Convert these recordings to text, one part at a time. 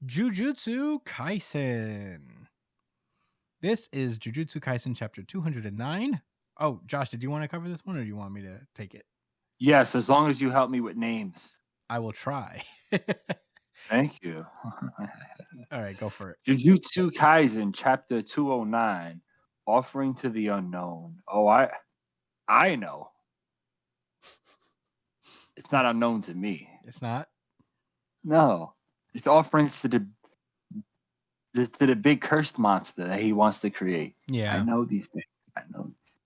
Jujutsu Kaisen. This is Jujutsu Kaisen chapter 209. Oh, Josh, did you want to cover this one or do you want me to take it? Yes, as long as you help me with names. I will try. Thank you. All right, go for it. Jujutsu Kaisen chapter 209, offering to the unknown. Oh, I know. It's not unknown to me. It's not? No. It's offerings to the big cursed monster that he wants to create. Yeah. I know these things. I know these.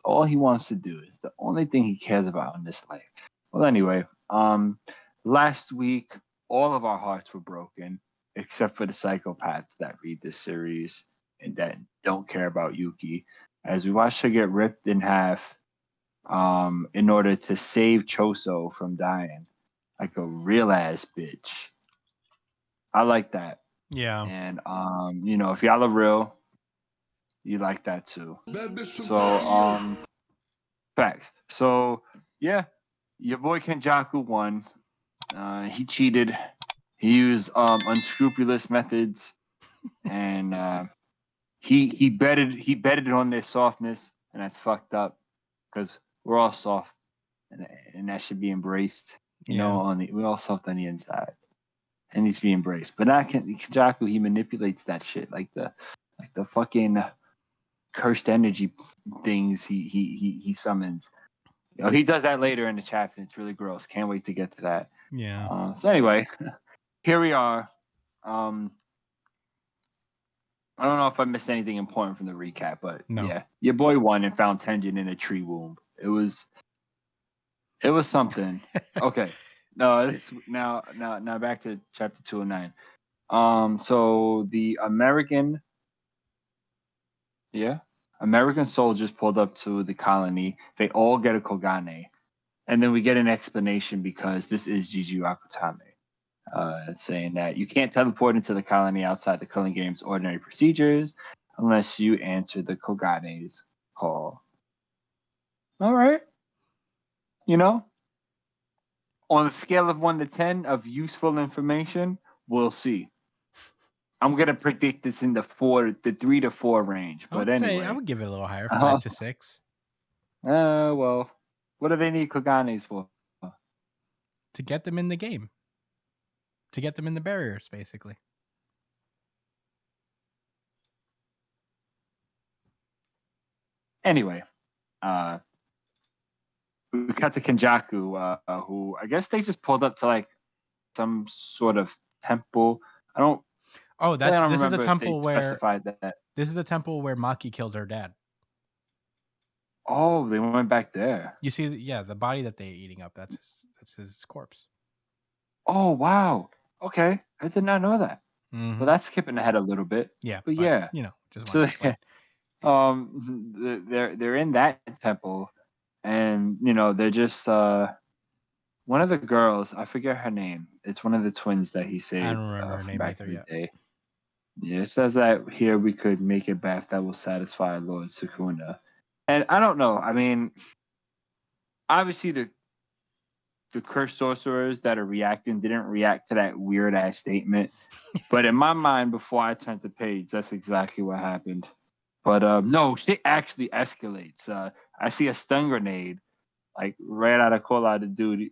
All he wants to do is the only thing he cares about in this life. Well, anyway, last week all of our hearts were broken except for the psychopaths that read this series and that don't care about Yuki, as we watched her get ripped in half in order to save Choso from dying like a real ass bitch. I like that. Yeah. And if y'all are real, you like that too. So facts. So yeah, your boy Kenjaku won. He cheated. He used unscrupulous methods, and he betted on their softness, and that's fucked up because we're all soft, and that should be embraced. We're all soft on the inside, and needs to be embraced. But not Kenjaku. He manipulates that shit like the fucking cursed energy things he summons. He does that later in the chapter. It's really gross. Can't wait to get to that. Yeah. So anyway, here we are. I don't know if I missed anything important from the recap, but No. yeah, your boy won and found Tenjin in a tree womb. It was something. Okay, no, now back to chapter 209. So the American soldiers pulled up to the colony. They all get a Kogane, and then we get an explanation because this is Jiji Akutame. Saying that you can't teleport into the colony outside the Culling Game's ordinary procedures unless you answer the Kogane's call. All right. On a scale of 1 to 10 of useful information, we'll see. I'm going to predict it's in the 3 to 4 range. But anyway. I would give it a little higher, 5 to 6. Well, what do they need Koganes for? To get them in the game. To get them in the barriers, basically. Anyway, we got to Kenjaku, who I guess they just pulled up to like some sort of temple. This is the temple where specified that. This is the temple where Maki killed her dad. Oh, they went back there. You see, the body that they're eating up, that's his corpse. Oh, wow. Okay. I did not know that. Mm-hmm. Well, that's skipping ahead a little bit. Yeah. But yeah. Just want to explain. They're in that temple, and they're just one of the girls, I forget her name. It's one of the twins that he saved. I don't remember her name either yet. Yeah, it says that here we could make a bath that will satisfy Lord Sukuna. And I don't know. I mean, obviously the cursed sorcerers that are reacting didn't react to that weird ass statement. But in my mind, before I turned the page, that's exactly what happened. But no, shit actually escalates. I see a stun grenade, like right out of Call of Duty,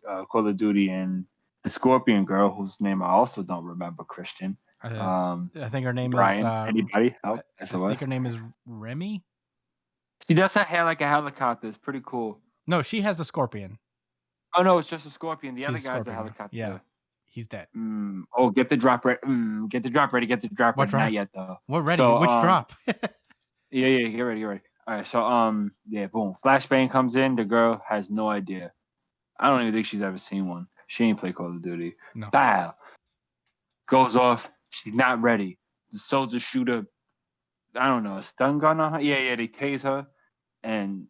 and the Scorpion girl, whose name I also don't remember, Christian. I think her name Brian. is Anybody? I think her name is Remy. She does have hair like a helicopter. It's pretty cool. No, she has a scorpion. Oh no, it's just a scorpion. The other guy's a helicopter. Yeah, he's dead. Oh, get the drop ready. Get the drop ready. Get the drop ready. Not yet though. What ready? So, which drop? Yeah. Get ready. All right. So boom. Flashbang comes in. The girl has no idea. I don't even think she's ever seen one. She ain't play Call of Duty. No. Bow. Goes off. She's not ready. The soldiers shoot a, I don't know, a stun gun on her. Yeah. They tase her, and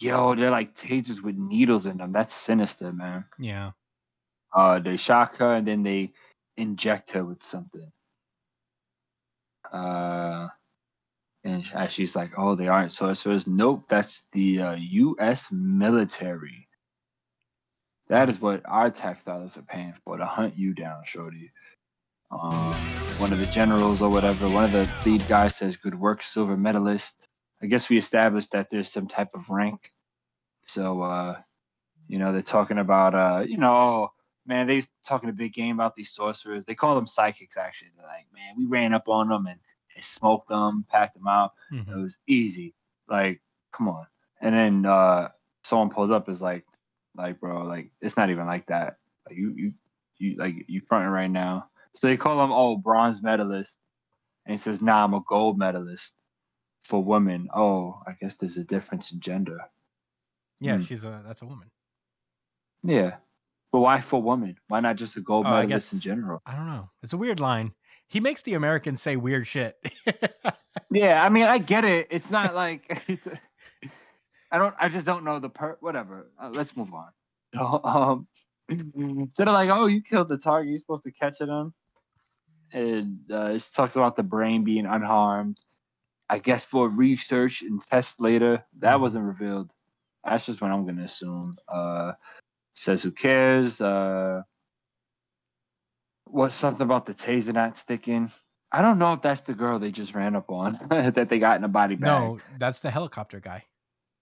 they're like tasers with needles in them. That's sinister, man. Yeah. They shock her and then they inject her with something. And she's like, "Oh, they aren't sorcerers." Nope, that's the U.S. military. That is what our tax dollars are paying for, to hunt you down, shorty. One of the generals or whatever, one of the lead guys says, "Good work, silver medalist." I guess we established that there's some type of rank. So, they're talking about, oh, man, they talking a big game about these sorcerers. They call them psychics, actually. They're like, man, we ran up on them and smoked them, packed them out. Mm-hmm. It was easy. Like, come on. And then someone pulls up, is like, bro, like, it's not even like that. Like, you fronting right now. So they call him, bronze medalist. And he says, nah, I'm a gold medalist for women. Oh, I guess there's a difference in gender. Yeah, that's a woman. Yeah. But why for women? Why not just a gold medalist in general? I don't know. It's a weird line. He makes the Americans say weird shit. Yeah, I mean, I get it. It's not like I just don't know whatever. Let's move on. Instead of like, oh, you killed the target, you're supposed to catch it on. And it talks about the brain being unharmed. I guess for research and test later. That wasn't revealed. That's just what I'm gonna assume. Says who cares? What's something about the taser not sticking? I don't know if that's the girl they just ran up on that they got in a body bag. No, that's the helicopter guy.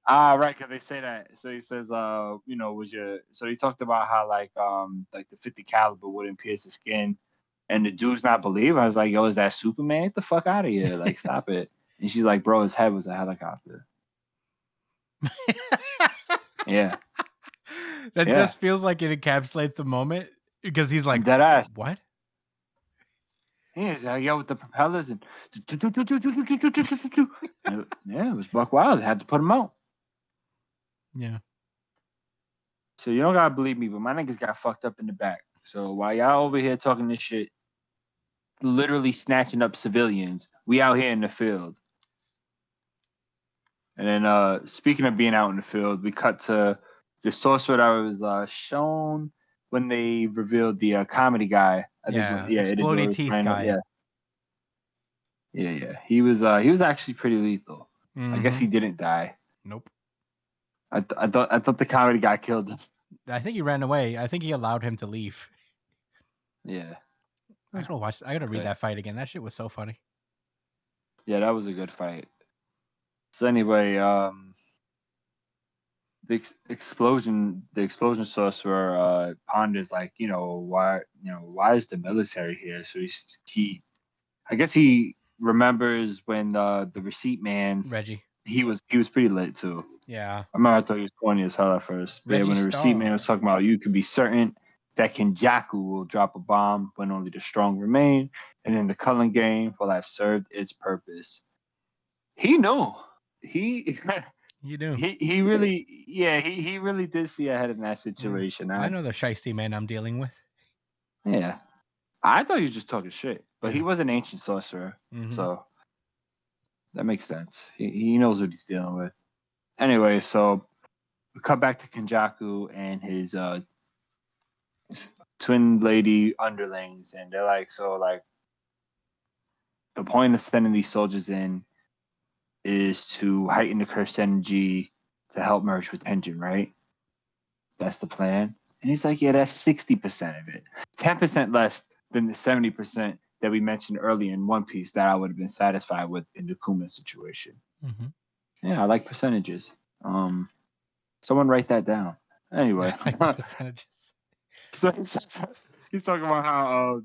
Ah, right, because they say that. So he says, so he talked about how like the 50 caliber wouldn't pierce the skin, and the dude's not believing. I was like, yo, is that Superman? Get the fuck out of here! Like, stop it. And she's like, bro, his head was a helicopter. Yeah. That just feels like it encapsulates the moment, because he's like, dead ass. What? Yeah, with the propellers and yeah, it was buck wild. Had to put him out. Yeah. So you don't gotta believe me, but my niggas got fucked up in the back. So while y'all over here talking this shit, literally snatching up civilians, we out here in the field. And then speaking of being out in the field, we cut to the sorcerer that was shown when they revealed the comedy guy. Explodey teeth guy. Yeah. He was actually pretty lethal. Mm-hmm. I guess he didn't die. Nope. I thought the comedy guy killed him. I think he ran away. I think he allowed him to leave. Yeah. I gotta read that fight again. That shit was so funny. Yeah, that was a good fight. So anyway, the explosion sorcerer ponders like, why is the military here? So I guess he remembers when the receipt man Reggie. He was pretty lit too. Yeah. I remember I thought he was corny as hell at first. But yeah, when the receipt man was talking about, you could be certain that Kenjaku will drop a bomb when only the strong remain, and in the Cullen game will have served its purpose. He knew. You do. He really did see ahead in that situation. I know the shiesty man I'm dealing with. Yeah. I thought he was just talking shit, but he was an ancient sorcerer, so that makes sense. He knows what he's dealing with. Anyway, so we cut back to Kenjaku and his twin lady underlings, and they're like, the point of sending these soldiers in is to heighten the cursed energy to help merge with Tenjin, right? That's the plan. And he's like, yeah, that's 60% of it. 10% less than the 70% that we mentioned earlier in One Piece that I would have been satisfied with in the Kuma situation. Yeah, I like percentages. Someone write that down. Anyway. I like percentages. So he's talking about how,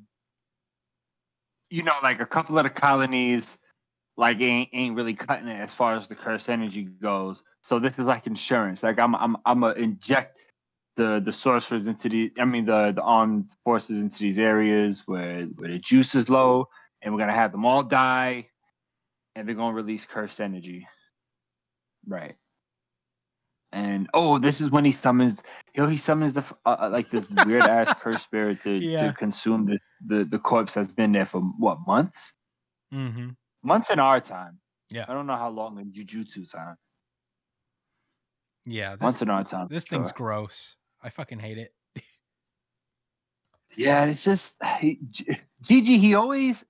like a couple of the colonies like ain't really cutting it as far as the cursed energy goes. So this is like insurance. Like I'm gonna inject the sorcerers into the armed forces into these areas where the juice is low, and we're gonna have them all die, and they're gonna release cursed energy. Right. And this is when he summons the like this weird ass cursed spirit to consume the corpse that's been there for what, months? Months in our time. Yeah. I don't know how long in Jujutsu time. Yeah. Months in our time. This thing's gross. I fucking hate it. Yeah, it's just Gigi. He always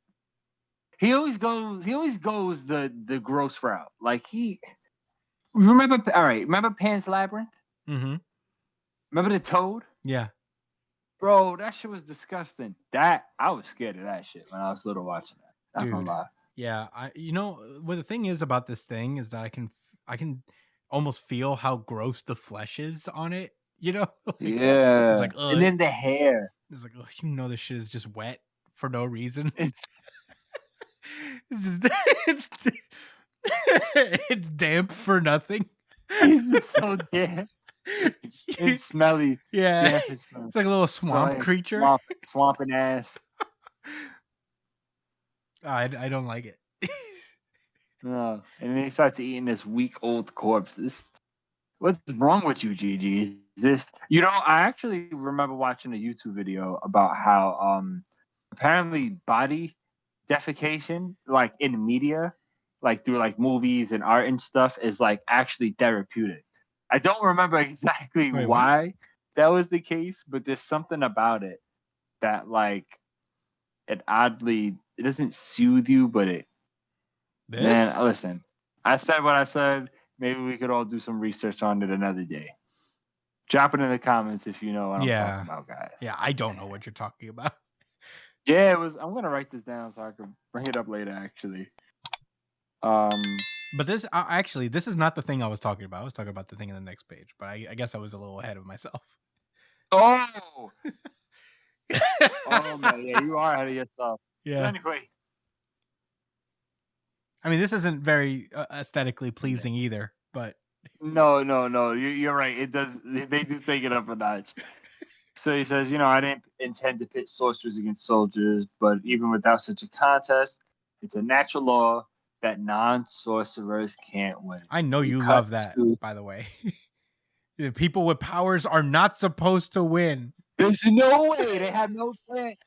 goes the gross route. Like remember Pan's Labyrinth? Remember the toad? Yeah, Bro, that shit was disgusting. That I was scared of that shit when I was little watching that. Not gonna dude. lie. Yeah, what the thing is about this thing is that I can almost feel how gross the flesh is on it. Like it's Yeah. like, And then the hair. it's like, oh, this shit is just wet for no reason. It's It's just, it's it's damp for nothing. it's so damp and smelly. Yeah, Damp and smelly. it's like a little swamp Smelly creature. swamping ass. I don't like it. No. And then he starts eating this weak old corpse. What's wrong with you, Gigi? I actually remember watching a YouTube video about how apparently body defecation, like in media, like through like movies and art and stuff, is like actually therapeutic. I don't remember exactly Wait, what? why that was the case, but there's something about it that like it doesn't soothe you, but This? man, listen. I said what I said. Maybe we could all do some research on it another day. Drop it in the comments if you know what I'm talking Yeah, about, guys. yeah. I don't know what you're talking about. Yeah, it was. I'm gonna write this down so I can bring it up later. Actually, But this is not the thing I was talking about. I was talking about the thing in the next page. But I guess I was a little ahead of myself. oh, oh man, yeah, you are ahead of yourself. Yeah. So anyway, I mean, this isn't very aesthetically pleasing either. But no, you're right. It does. They do take it up a notch. So he says, I didn't intend to pit sorcerers against soldiers, but even without such a contest, it's a natural law that non-sorcerers can't win. I know We you cut love that, to- by the way. The people with powers are not supposed to win. There's no way. They have no chance.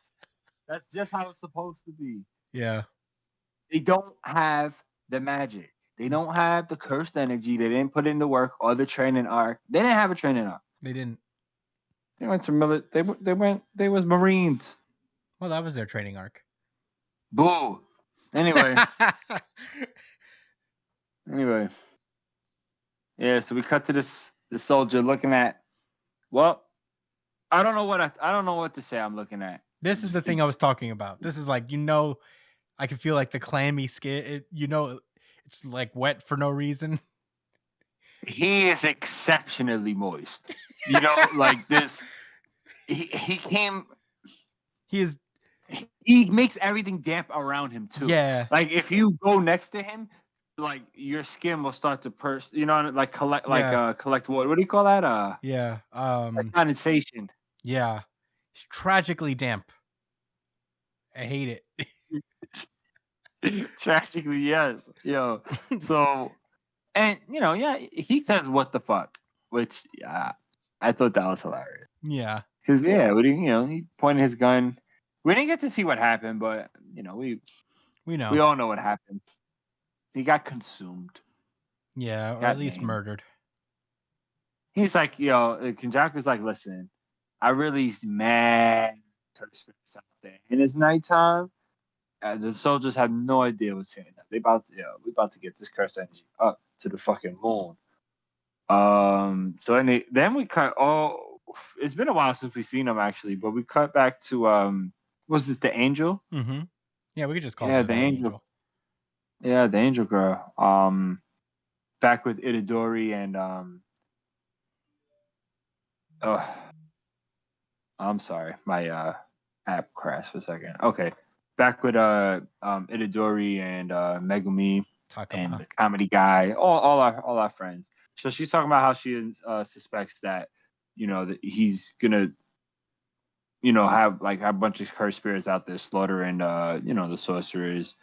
That's just how it's supposed to be. Yeah. They don't have the magic. They don't have the cursed energy. They didn't put in the work or the training arc. They didn't have a training arc. They didn't. They went to They was Marines. Well, that was their training arc. Boo. Anyway. Yeah, so we cut to this soldier looking at. Well, I don't know what to say. I'm looking at. This is the thing I was talking about. This is like, I can feel like the clammy skin. It's like wet for no reason. He is exceptionally moist. Like this. He came. He makes everything damp around him too. Yeah. Like if you go next to him, like your skin will start to purse. Like collect water. What do you call that? Yeah. Like condensation. Yeah. It's tragically damp. I hate it. Tragically, yes. Yo. So, and yeah, he says what the fuck, which I thought that was hilarious. Yeah. Because he pointed his gun. We didn't get to see what happened, but we know. We all know what happened. He got consumed. Yeah, or at least murdered. He's like, Kenjaku's like, listen, I released mad curse spirits out there, and it's nighttime. The soldiers have no idea what's hitting them. We about to get this curse energy up to the fucking moon. So then we cut. It's been a while since we've seen them actually, but we cut back to was it the angel? Mm-hmm. Yeah, we could just call her the angel. Yeah, the angel girl. Back with Itadori and oh, I'm sorry, my app crashed for a second. Okay, back with Itadori and Megumi and the comedy guy, all our friends. So she's talking about how she suspects that that he's gonna have like a bunch of cursed spirits out there slaughtering the sorcerers,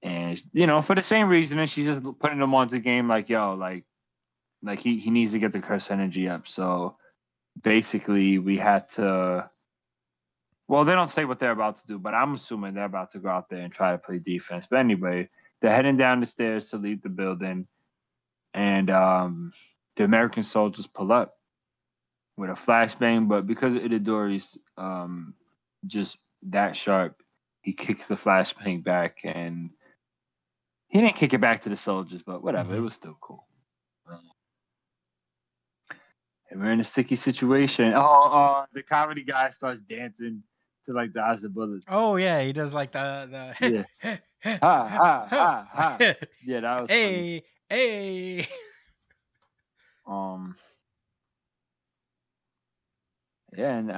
and for the same reason, and she's just putting them onto the game like he needs to get the curse energy up. So basically we had to, well, they don't say what they're about to do, but I'm assuming they're about to go out there and try to play defense. But anyway, they're heading down the stairs to leave the building, and the American soldiers pull up with a flashbang, but because Itadori's just that sharp, he kicks the flashbang back, and he didn't kick it back to the soldiers, but whatever, It was still cool. And we're in a sticky situation. Oh, the comedy guy starts dancing to like the Eyes of Bullets. Oh yeah, he does like the yeah. Ha ha ha ha. Yeah, that was funny. Hey. Yeah, and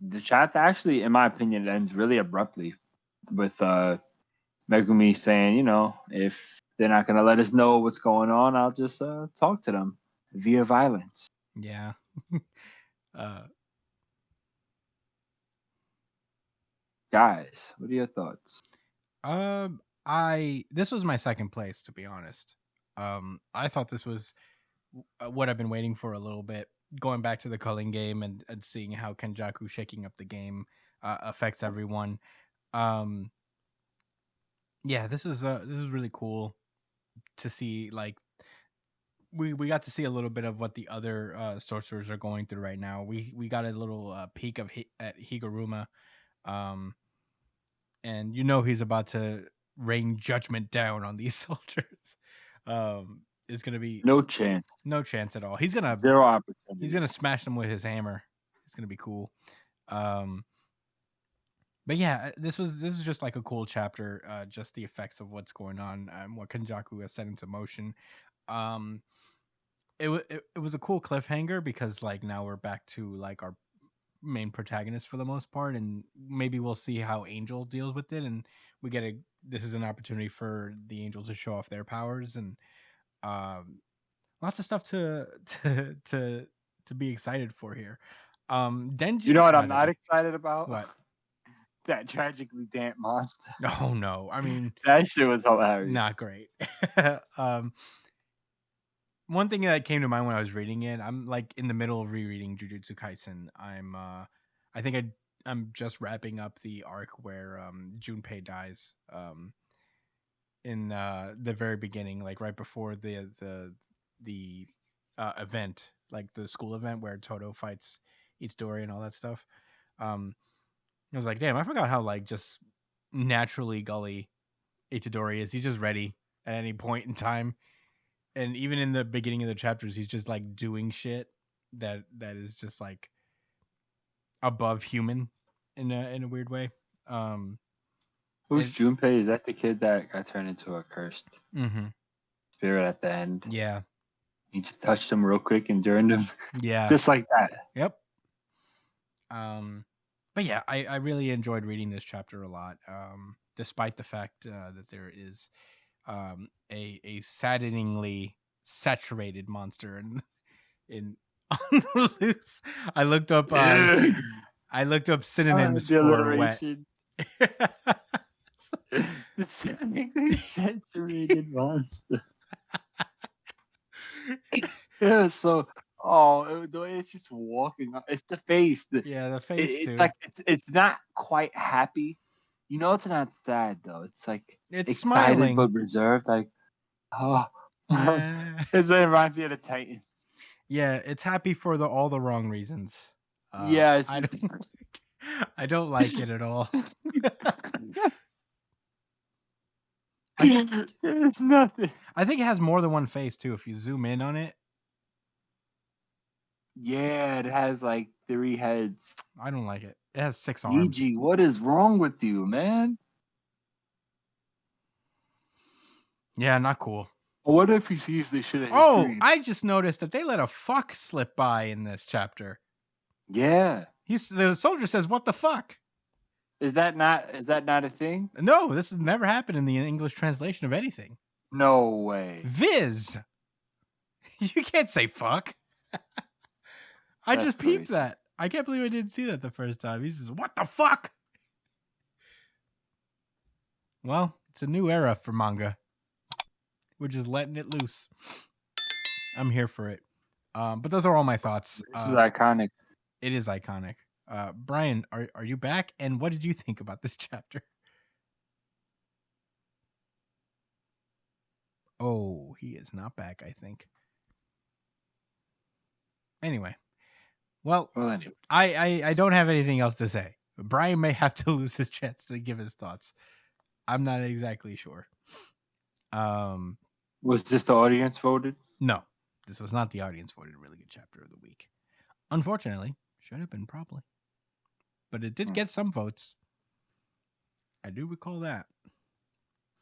the chapter actually, in my opinion, ends really abruptly with Megumi saying, you know, if they're not gonna let us know what's going on, I'll just talk to them via violence. Yeah. Guys, what are your thoughts? This was my second place, to be honest. I thought this was what I've been waiting for a little bit, going back to the culling game and seeing how Kenjaku shaking up the game affects everyone. Yeah, this was really cool to see. Like, we got to see a little bit of what the other sorcerers are going through right now. We got a little peek of at Higuruma, and you know he's about to rain judgment down on these soldiers. It's gonna be no chance at all. He's gonna zero opportunity. He's gonna smash them with his hammer. It's gonna be cool. But yeah, this was just like a cool chapter. Just the effects of what's going on and what Kenjaku has set into motion. It was a cool cliffhanger because like now we're back to like our main protagonist for the most part, and maybe we'll see how Angel deals with it, and this is an opportunity for the Angels to show off their powers, and lots of stuff to be excited for here. Denji, you know what I'm not excited about? What? That tragically damp monster. Oh no, I mean that shit was hilarious. Not great. One thing that came to mind when I was reading it, I'm like in the middle of rereading Jujutsu Kaisen. I'm just wrapping up the arc where Junpei dies in the very beginning, like right before the event, like the school event where Toto fights Itadori and all that stuff. I was like, damn, I forgot how like just naturally gully Itadori is. He's just ready at any point in time. And even in the beginning of the chapters, he's just like doing shit that is just like above human in a weird way. Who's Junpei? Is that the kid that got turned into a cursed spirit at the end? Yeah. He just touched him real quick and turned him. Yeah. Just like that. Yep. But yeah, I really enjoyed reading this chapter a lot. Despite the fact that there is a saddeningly saturated monster in on the loose. I looked up synonyms for wet. The saddeningly saturated monster. Yeah, so the way it's just walking, it's the face. The face too. It's like it's not quite happy. You know, it's not sad though. It's like it's excited smiling but reserved. Like, it reminds me of the Titan. Yeah, it's happy for all the wrong reasons. Yes, I don't like it at all. There's nothing. I think it has more than one face too. If you zoom in on it. Yeah, it has like 3 heads. I don't like it. It has 6 arms. EG, what is wrong with you, man? Yeah, not cool. What if he sees this shit? I just noticed that they let a fuck slip by in this chapter. Yeah. The soldier says, "What the fuck?" Is that not a thing? No, this has never happened in the English translation of anything. No way. Viz. You can't say fuck. I just peeped that. I can't believe I didn't see that the first time. He says, "What the fuck?" Well, it's a new era for manga. We're just letting it loose. I'm here for it. But those are all my thoughts. This is iconic. It is iconic. Brian, are you back? And what did you think about this chapter? Oh, he is not back, I think. Anyway. Well, anyway. I don't have anything else to say. Brian may have to lose his chance to give his thoughts. I'm not exactly sure. Was this the audience voted? No, this was not the audience voted really good chapter of the week. Unfortunately, should have been probably. But it did get some votes. I do recall that.